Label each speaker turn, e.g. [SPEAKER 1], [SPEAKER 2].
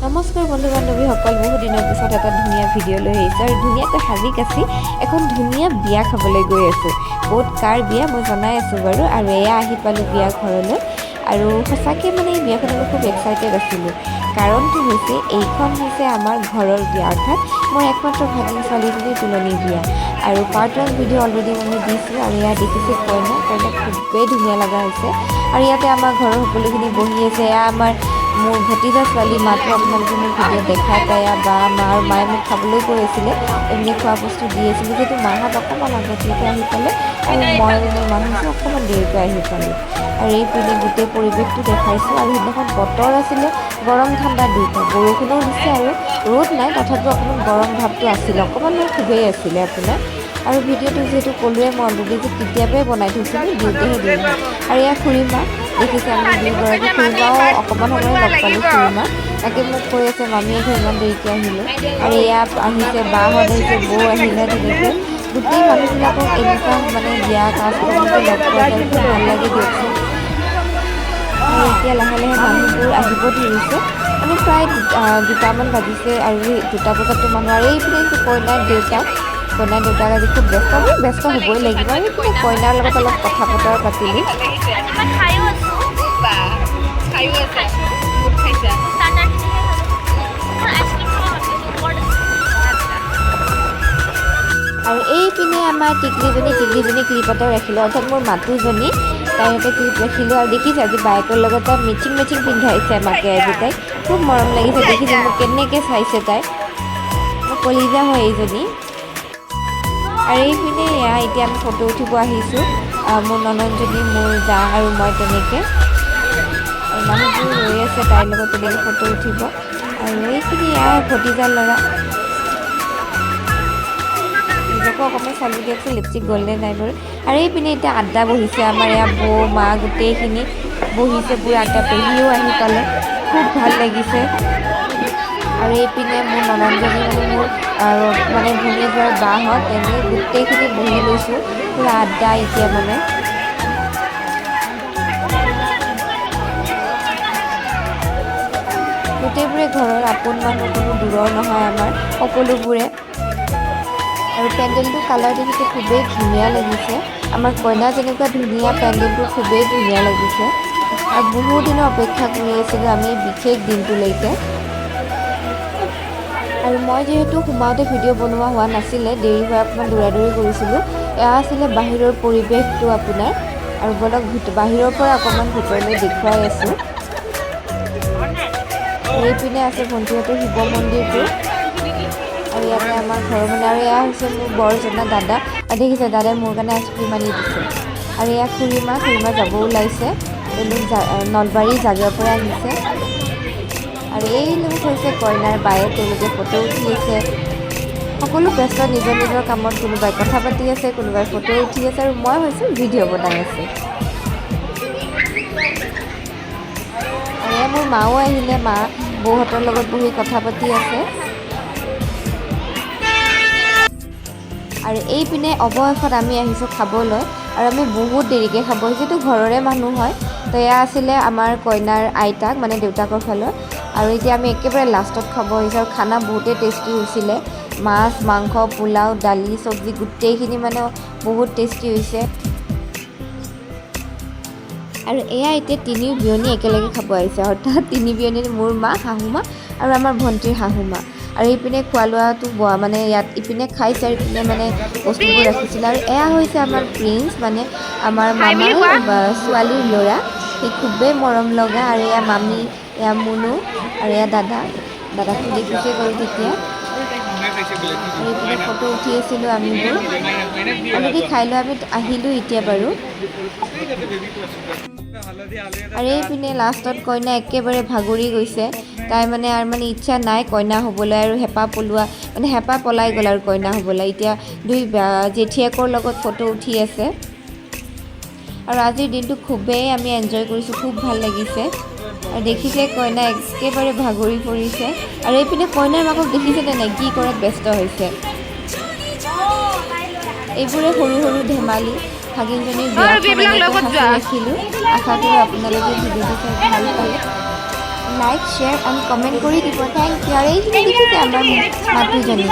[SPEAKER 1] নমস্কাৰ বন্ধু বান্ধৱীসকল, বহু দিনৰ পিছত এটা ধুনীয়া ভিডিঅ' লৈ আহিছোঁ আৰু ধুনীয়াকৈ সাজি কাচি এখন ধুনীয়া বিয়া খাবলৈ গৈ আছোঁ। ক'ত কাৰ বিয়া মই জনাই আছোঁ বাৰু। আৰু এয়া আহি পালোঁ বিয়া ঘৰলৈ আৰু সঁচাকৈ মানে এই বিয়াখনত মই খুব এক্সাইটেড আছিলোঁ। কাৰণটো হৈছে এইখন হৈছে আমাৰ ঘৰৰ বিয়া, অৰ্থাৎ মোৰ একমাত্ৰ ভাগিন ছোৱালীজনীৰ তুলনি বিয়া। আৰু পাৰ্ট 1 ভিডিঅ' অলৰেডি মই দিছোঁ আৰু এয়া দেখিছে কইনা খুবেই ধুনীয়া লগা হৈছে। আৰু ইয়াতে আমাৰ ঘৰৰ সকলোখিনি বহি আছে। এয়া আমাৰ মোৰ ভতিজা ছোৱালী, মাতো আপোনালোকে মোৰ ভিডিঅ' দেখাই পায়। বা মা আৰু মায়ে মোক খাবলৈ কৈ আছিলে, এনে খোৱা বস্তু দি আছিলে, যিহেতু মাহঁত অকণমান আগতীয়াকৈ আহি পালে আৰু মই মোৰ মানুহটো অকণমান দেৰিকৈ আহি পালোঁ। আৰু এইপিনে গোটেই পৰিৱেশটো দেখাইছোঁ। আৰু সেইদিনাখন বতৰ আছিলে গৰম ঠাণ্ডা দুয়োটা, বৰষুণো দিছে আৰু ৰ'দ নাই, তথাপিও অকণমান গৰম ভাৱটো আছিলে, অকণমান খুবেই আছিলে আপোনাৰ। আৰু ভিডিঅ'টো যিহেতু ক'লোৱে মই অলৰেডি যে কেতিয়াবাই বনাই থৈছিলোঁ, দিওঁতেহে দিওঁ। আৰু এয়া খুৰীমা দেখিছে, আমি দুয়োগৰাকী খুৰীমাও অকণমান সময় লগ পালোঁ। খুৰীমা তাকে মোক কৈ আছে মামী এইখন ইমান দেৰিকৈ আহিলোঁ। আৰু এয়া আহিছে বাহঁত আহিছে, বৌ আহিলে, তেনেকৈ গোটেই মানুহবিলাকক এনেকুৱা মানে বিয়া কাজত লগ পোৱা যায়, খুব ভাল লাগে দিয়কচোন। আৰু এতিয়া লাহে লাহে মানুহবোৰ আহিব ধৰিছে, মানে প্ৰায় দুটামান বাজিছে আৰু সেই 2টা বজাততো মানুহ। আৰু এইপিনে কইনাৰ দেউতাক আজি খুব ব্যস্ত হ'বই লাগিব। আৰু এইপিনে কইনাৰ লগত অলপ কথা বতৰা পাতিলোঁ। আৰু এইপিনে আমাৰ টিকলিজনী ক্লিপতে ৰাখিলোঁ, অৰ্থাৎ মোৰ মাতুজনী, তাইৰ এটা ক্লিপ ৰাখিলোঁ। আৰু দেখিছে আজি বাইকৰ লগত তাই মেচিং পিন্ধাইছে মাকে আজি তাইক, খুব মৰম লাগিছে। দেখিছে মোক কেনেকৈ চাইছে তাই, মোৰ কলিজা হয় এইজনী। আৰু এইপিনে এয়া এতিয়া আমি ফটো উঠিব আহিছোঁ, মোৰ ননদজনী, মোৰ জা আৰু মই তেনেকৈ। আৰু মানুহবোৰ ৰৈ আছে তাইৰ লগত তেনেকৈ ফটো উঠিব। আৰু এইখিনি এয়া ভতিজাৰ ল'ৰা, নিজকো অকণমান চালোঁ দিয়কচোন, লিপষ্টিক গ'লনে নাই বাৰু। আৰু এইপিনে এতিয়া আড্ডা বহিছে আমাৰ, এয়া বৌ মা গোটেইখিনি বহিছে পুৰা আড্ডা। পেহীও আহি পালে, খুব ভাল লাগিছে। আৰু এইপিনে মোৰ ননদজনী, মানে মোৰ মানে ভনীজোৱাৰ বাহঁত, এনেই গোটেইখিনি বহি লৈছোঁ পুৰা আড্ডা এতিয়া মানে। গোটেইবোৰে ঘৰৰ আপোন মানুহ, কোনো দূৰৰ নহয় আমাৰ সকলোবোৰে। আৰু পেণ্ডেলটো কালাৰ দেখিছে খুবেই ধুনীয়া লাগিছে। আমাৰ কইনা যেনেকুৱা ধুনীয়া, পেণ্ডেলটো খুবেই ধুনীয়া লাগিছে। আৰু বহুত দিনৰ অপেক্ষা কৰি আছিলোঁ আমি বিশেষ দিনটোলৈকে। আৰু মই যিহেতু সোমাওঁতে ভিডিঅ' বনোৱা হোৱা নাছিলে, দেৰি হৈ অকণমান দৌৰা কৰিছিলোঁ। এয়া আছিলে বাহিৰৰ পৰিৱেশটো আপোনাৰ। আৰু বলক বাহিৰৰ পৰা অকণমান ভিতৰলৈ দেখুৱাই আছোঁ। এইপিনে আছে ভণ্টিহঁতৰ শিৱ মন্দিৰটো। আৰু ইয়াতে আমাৰ ঘৰৰ মানে, আৰু এয়া হৈছে মোৰ বৰজনা দাদা। আৰু দেখিছে দাদাই মোৰ কাৰণে আইচক্ৰীম আনি দিছে। আৰু এয়া খুৰীমা যাব ওলাইছে, তেওঁলোক নলবাৰী জাগাৰ পৰা আহিছে। আৰু এই লোক হৈছে কইনাৰ বায়েক, তেওঁলোকে ফটো উঠি আছে। সকলো ব্যস্ত নিজৰ নিজৰ কামত, কোনোবাই কথা পাতি আছে, কোনোবাই ফটো উঠি আছে, আৰু মই হৈছে ভিডিঅ' বনাই আছোঁ। আৰু এয়া মোৰ মাও আহিলে, মা বৌহঁতৰ লগত বহি কথা পাতি আছে। আৰু এইপিনে অৱশেষত আমি আহিছোঁ খাবলৈ। আৰু আমি বহুত দেৰিকৈ খাব আহিছোঁ, ঘৰৰে মানুহ হয়। তো এয়া আছিলে আমাৰ কইনাৰ আইতাক, মানে দেউতাকৰ ফালৰ। আৰু এতিয়া আমি একেবাৰে লাষ্টত খাব আহিছোঁ। আৰু খানা বহুতেই টেষ্টি হৈছিলে, মাছ, মাংস, পোলাও, দালি, চব্জি গোটেইখিনি মানে বহুত টেষ্টি হৈছে। আৰু এয়া এতিয়া 3 বিয়নী একেলগে খাব আহিছে, অৰ্থাৎ 3 বিয়নী, মোৰ মা, শাহু মা আৰু আমাৰ ভণ্টিৰ শাহু মা। আৰু এইপিনে খোৱা লোৱাটো মানে ইয়াত ইপিনে খাইছে, আৰু ইপিনে মানে বস্তুবোৰ ৰাখিছিলে। আৰু এয়া হৈছে আমাৰ প্ৰিন্স, মানে আমাৰ মামাৰ ছোৱালীৰ ল'ৰা, সি খুবেই মৰম লগা। আৰু এয়া মামী, এয়া মুনু, আৰু এয়া দাদাকো দেখিছে বাৰু তেতিয়া। আৰু এইপিনে ফটো উঠি আছিলোঁ আমিবোৰ। অলৰেডি খাই লৈ আমি আহিলোঁ এতিয়া বাৰু। আৰু এইপিনে লাষ্টত কইনা একেবাৰে ভাগৰি গৈছে, তাই মানে আৰু ইচ্ছা নাই কইনা হ'বলৈ, আৰু হেঁপাহ পলাই গ'ল আৰু কইনা হ'বলৈ। এতিয়া 2 জেঠীয়েকৰ লগত ফটো উঠি আছে। আৰু আজিৰ দিনটো খুবেই আমি এনজয় কৰিছোঁ, খুব ভাল লাগিছে। আৰু দেখিছে কইনা একেবাৰে ভাগৰি পৰিছে। আৰু এইপিনে কইনাৰ মাকক দেখিছেনে নাই, কি কৰাত ব্যস্ত হৈছে। এইবোৰে সৰু সৰু ধেমালি। ভাগিনজনীৰ বিয়াখন এনেকৈ সাঁচি ৰাখিলোঁ। আশা কৰোঁ আপোনালোকে ভিডিঅ'টো চাই ভাল পালে। লাইক শ্বেয়াৰ এণ্ড কমেণ্ট কৰি দিব। Thank you. আৰু এইখিনি দেখিছে আমাৰ মাতৃজনী।